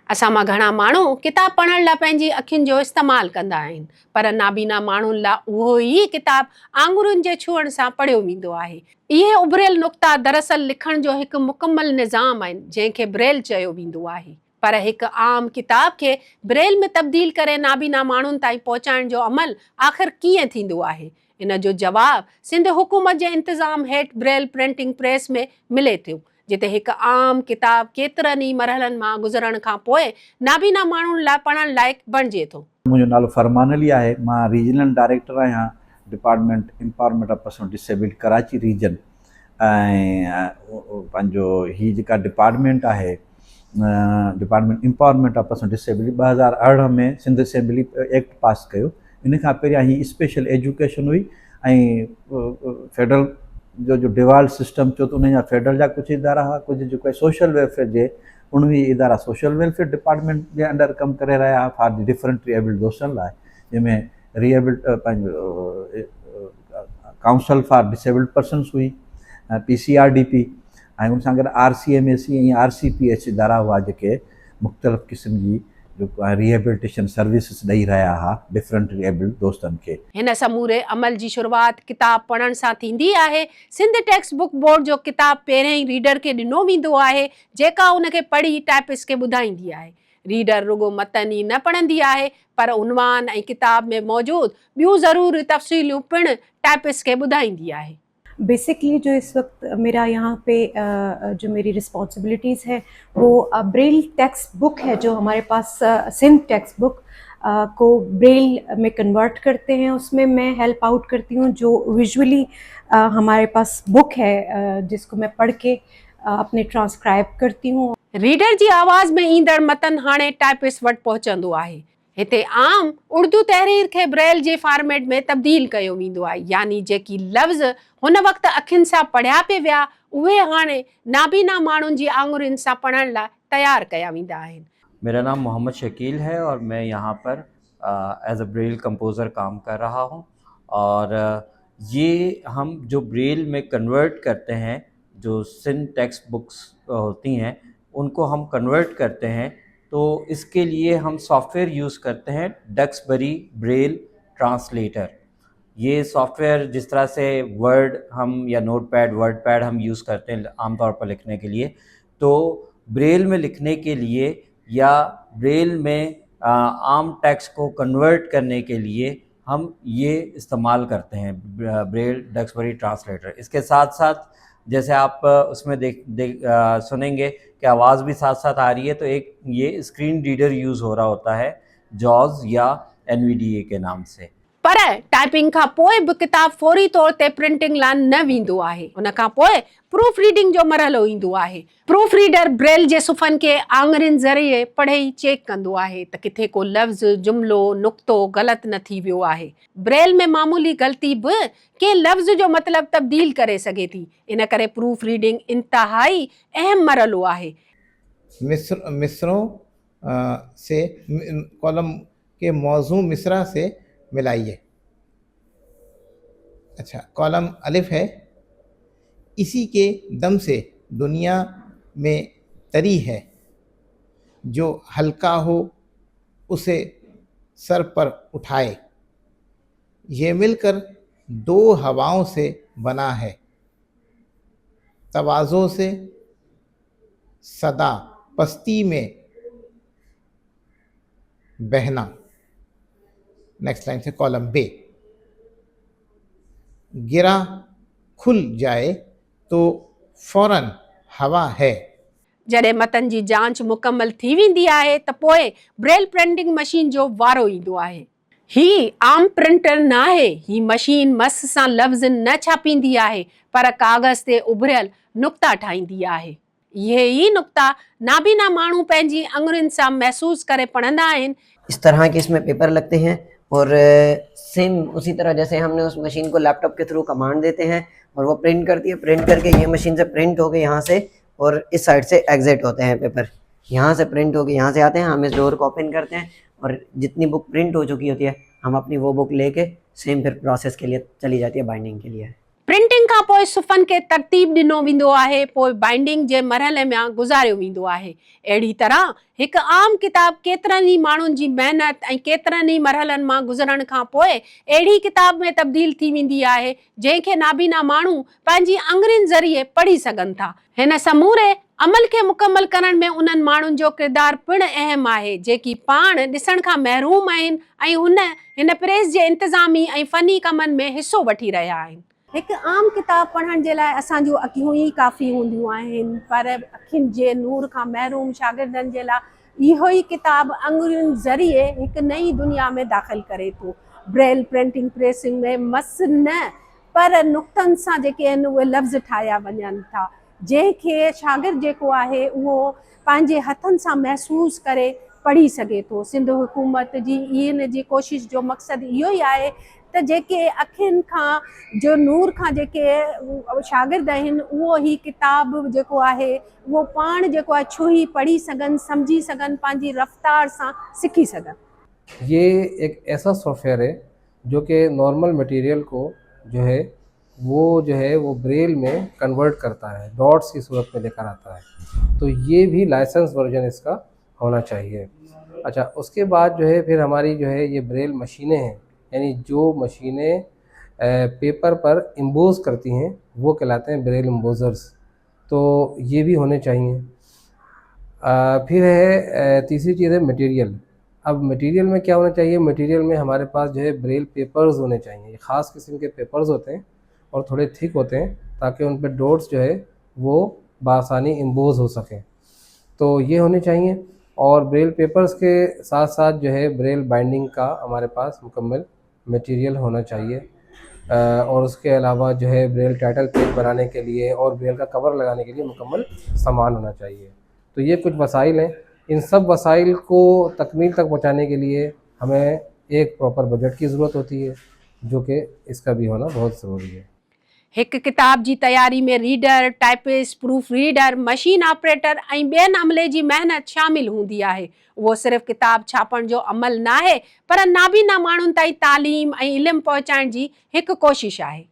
असां मां घणा माण्हू किताब पढ़ण लाइ पंहिंजी अखियुनि जो इस्तेमालु कंदा आहिनि, पर नाबीना माण्हुनि लाइ उहो ई किताब आङुरुनि जे छुअण सां पढ़ियो वेंदो आहे। इहे उभरियल नुक़्ता दरअसल लिखण जो हिकु मुकमल निज़ाम आहिनि, जंहिंखे ब्रेल चयो वेंदो आहे। पर हिकु आम किताब खे ब्रेल में तब्दील करे नाबीना माण्हुनि ताईं पहुचाइण जो अमल आख़िर कीअं थींदो आहे? इन जो जवाबु सिंध हुकूमत जे इंतज़ाम हेठि ब्रेल प्रिंटिंग प्रेस में मिले थो, जिते हिकु आम किताब केतिरनि ई मरहलनि मां गुज़रण खां पोइ नाबीना माण्हुनि लाइ पढ़ण लाइक़ बणिजे थो। मुंहिंजो नालो फरमान अली आहे। मां रीजनल डायरेक्टर आहियां department empowerment of person disability Karachi region. ऐं पंहिंजो हीअ जेका डिपार्टमेंट आहे department empowerment of person disability 2018 में सिंध असेंबली एक्ट पास कयो। इन खां पहिरियां ही स्पेशल एजुकेशन हुई ऐं फेडरल जो डिवाल्ड सिस्टम चयो त उन जा फेडरल जा कुझु इदारा हुआ, कुझु जेको आहे सोशल वेलफेयर जे उणिवीह इदारा सोशल वेलफेयर डिपार्टमेंट जे अंडर कमु करे रहिया हुआ फॉर डिफरेंट रिएबल्ड दोस्तनि लाइ, जंहिंमें रिएबल्ड पंहिंजो काउंसल फॉर डिसेबल्ड पर्सन्स हुई, PCRDP, ऐं उन सां गॾु RCMAC ऐं RCPH इदारा हुआ जेके मुख़्तलिफ़ क़िस्म जी रिहेबिलिटेशन सर्विसिस ॾेई रहिया हुआ डिफरेंट रिएबल्ड दोस्तनि खे। हिन समूरे अमल जी शुरूआति किताब पढ़ण सां थींदी आहे। सिंध टेक्स्ट बुक बोर्ड जो किताब पहिरें ई रीडर खे ॾिनो वेंदो आहे, जेका उनखे पढ़ी टाइपिस्ट खे ॿुधाईंदी आहे। रीडर रुगो मतन ई न पढ़ंदी आहे, पर उनवान ऐं किताब में मौजूद ॿियूं ज़रूरी तफ़सीलियूं पिणु टाइपिस्ट खे ॿुधाईंदी आहे। बेसिकली जो इस वक्त मेरा यहाँ पे जो मेरी रिस्पॉन्सिबिलिटीज़ है वो ब्रेल टेक्स्ट बुक है जो हमारे पास सिंध टेक्स्ट बुक को ब्रेल में कन्वर्ट करते हैं, उसमें मैं हेल्प आउट करती हूँ। जो विजुअली हमारे पास बुक है जिसको मैं पढ़ के अपने ट्रांसक्राइब करती हूँ। रीडर जी आवाज़ में ईंदड़ मतन हाणे टाइपिस्ट वटि पहुचंदो आहे। हिते आम उर्दू तहरीर खे ब्रेल जे फॉर्मेट में तब्दील कयो वेंदो आहे, यानी जेकी लफ़्ज़ हुन वक़्तु अखियुनि सां पढ़िया पे विया उहे हाणे नाबीना माण्हुनि जी आङुरियुनि सां पढ़ण लाइ तैयार कया वेंदा आहिनि। मेरा नाम मोहम्मद शकील है और मैं यहाँ पर एज अ ब्रेल कंपोज़र काम कर रहा हूँ। और ये हम जो ब्रेल में कन्वर्ट करते हैं, जो सिंध टेक्स्ट बुक्स होती हैं उनको हम कन्वर्ट करते हैं, तो इसके लिए हम सॉफ्टवेयर यूज़ करते हैं डक्सबरी ब्रेल ट्रांसलेटर। ये सॉफ्टवेयर जिस तरह से वर्ड हम या नोटपैड वर्डपैड हम यूज़ करते हैं आमतौर पर लिखने के लिए, तो ब्रेल में लिखने के लिए या ब्रेल में आम टेक्स्ट को कन्वर्ट करने के लिए हम ये इस्तेमाल करते हैं ब्रेल डक्सबरी ट्रांसलेटर। इसके साथ साथ जैसे आप उसमें सुनेंगे कि आवाज़ भी साथ साथ आ रही है, तो एक ये स्क्रीन रीडर यूज़ हो रहा होता है जॉज या NVDA के नाम से। पर टाइपिंग खां पोइ बि किताब फौरी तौर ते प्रिंटिंग लाइ न वेंदो आहे। उन खां पोइ प्रूफ रीडिंग जो मरहलो ईंदो आहे। प्रूफ रीडर ब्रेल जे सुफ़नि खे आङुरियुनि ज़रिए पढ़े चेक कंदो आहे त किथे को लफ़्ज़, जुमिलो, नुक़्तो ग़लति न थी वियो आहे। ब्रेल में मामूली ग़लती बि कंहिं लफ़्ज़ जो मतिलबु तब्दील करे सघे थी। इन करे प्रूफ रीडिंग इंतहाई अहम मरहलो आहे। मिसरों से कॉलम के मौजू मिसरा से मिलाइए। अच्छा, कॉलम अलिफ है, इसी के दम से दुनिया में तरी है, जो हल्का हो उसे सर पर उठाए, ये मिलकर दो हवाओं से बना है, तवाज़ो से सदा पस्ती में बहना। नेक्स्ट लाइन से कॉलम बे, गिरा खुल जाए तो फौरन हवा है। जॾहिं मतन जी जांच मुकम्मल थी वेंदी आहे त पोइ ब्रेल प्रिंटिंग मशीन जो वारो ईंदो आहे। ही आम प्रिंटर न आहे, ही मशीन मस सां लफ़्ज़ न छापींदी आहे, पर कागज़ ते उभरियल नुक़्ता ठाहींदी आहे। इहे ई नुक़्ता नाबीना माण्हू पंहिंजी आङुरियुनि सां महसूस करे पढ़ंदा आहिनि। इस तरह के इसमें पेपर लगते हैं और सेम उसी तरह जैसे हमने उस मशीन को लैपटॉप के थ्रू कमांड देते हैं और वो प्रिंट करती है, प्रिंट करके ये मशीन से प्रिंट हो गए यहाँ से, और इस साइड से एग्जिट होते हैं पेपर, यहाँ से प्रिंट हो गए यहाँ से आते हैं। हम इस डोर को ओपन करते हैं और जितनी बुक प्रिंट हो चुकी होती है हम अपनी वो बुक लेके सेम फिर प्रोसेस के लिए चली जाती है बाइंडिंग के लिए। प्रिंटिंग खां पोइ सुफ़नि खे तरतीब ॾिनो वेंदो आहे, पोइ बाइंडिंग जे मरहले में गुज़ारियो वेंदो आहे। अहिड़ी तरह हिकु आम किताब केतिरनि ई माण्हुनि जी महिनत ऐं केतिरनि ई मरहलनि मां गुज़रण खां पोइ अहिड़ी किताब में तब्दील थी वेंदी आहे जंहिंखे नाबीना माण्हू पंहिंजी आङुरियुनि ज़रिए पढ़ी सघनि था। हिन समूरे अमल खे मुकमल करण में उन्हनि माण्हुनि जो किरदारु पिणु अहम आहे जेकी पाण ॾिसण खां महरूम आहिनि ऐं हिन प्रेस जे इंतिज़ामी ऐं फ़नी कमनि में हिसो वठी रहिया आहिनि। हिकु आम किताब पढ़ण जे लाइ असां जूं अखियूं ई काफ़ी हूंदियूं आहिनि, पर अखियुनि जे नूर खां महरूम शागिर्दनि जे लाइ इहो ई किताब आङुरियुनि ज़रिए हिकु नई दुनिया में दाख़िल करे थो। ब्रेल प्रिंटिंग प्रेसिंग में मस न पर नुक़्तनि सां जेके आहिनि उहे लफ़्ज़ ठाहिया वञनि था, जंहिंखे शागिर्द जेको आहे उहो पंहिंजे हथनि सां महसूस करे पढ़ी सघे थो। सिंध हुकूमत जी इन जी कोशिश जो मक़सदु इहो ई आहे त जेके अखियुनि खां जो नूर खां जेके शागिर्द आहिनि उहो ही किताब जेको आहे उहो पाण जेको आहे छुही पढ़ी सघनि, सम्झी सघनि, पंहिंजी रफ़्तार सां सिखी सघनि। ये एक ऐसा सॉफ्टवेयर है जो कि नॉर्मल मटेरियल को जो है वो ब्रेल में कन्वर्ट करता है, डॉट्स की सूरत में लेकर आता है। तो ये भी लाइसेंस वर्जन इसका होना चाहिए। अच्छा, उसके बाद जो है फिर हमारी जो है ये ब्रेल मशीनें हैं, यानी जो मशीनें पेपर पर इम्बोज करती हैं वो कहलाते हैं ब्रेल इम्बोजर्स, तो ये भी होने चाहिए। फिर है तीसरी चीज़ है मटेरियल। अब मटेरियल में क्या होना चाहिए, मटेरियल में हमारे पास जो है ब्रेल पेपर्स होने चाहिए। ख़ास किस्म के पेपर्स होते हैं और थोड़े थिक होते हैं ताकि उन पर डॉट्स जो है वो बआसानी इम्बोज हो सकें, तो ये होने चाहिए। और ब्रेल पेपर्स के साथ साथ जो है ब्रेल बाइंडिंग का हमारे पास मुकम्मल मटेरियल होना चाहिए। और उसके अलावा जो है ब्रेल टाइटल पेज बनाने के लिए और ब्रेल का कवर लगाने के लिए मुकम्मल सामान होना चाहिए। तो ये कुछ वसाइल हैं। इन सब वसाइल को तकमील तक पहुँचाने के लिए हमें एक प्रॉपर बजट की ज़रूरत होती है, जो कि इसका भी होना बहुत ज़रूरी है। हिकु किताब जी तयारी में reader, typist, proof reader, machine operator ऐं ॿियनि अमले जी महिनत शामिल हूंदी आहे। उहो सिर्फ़ु किताब छापण जो अमल न आहे, पर नाबीना माण्हुनि ताईं तालीम ऐं इल्मु पहुचाइण जी हिकु कोशिश आहे।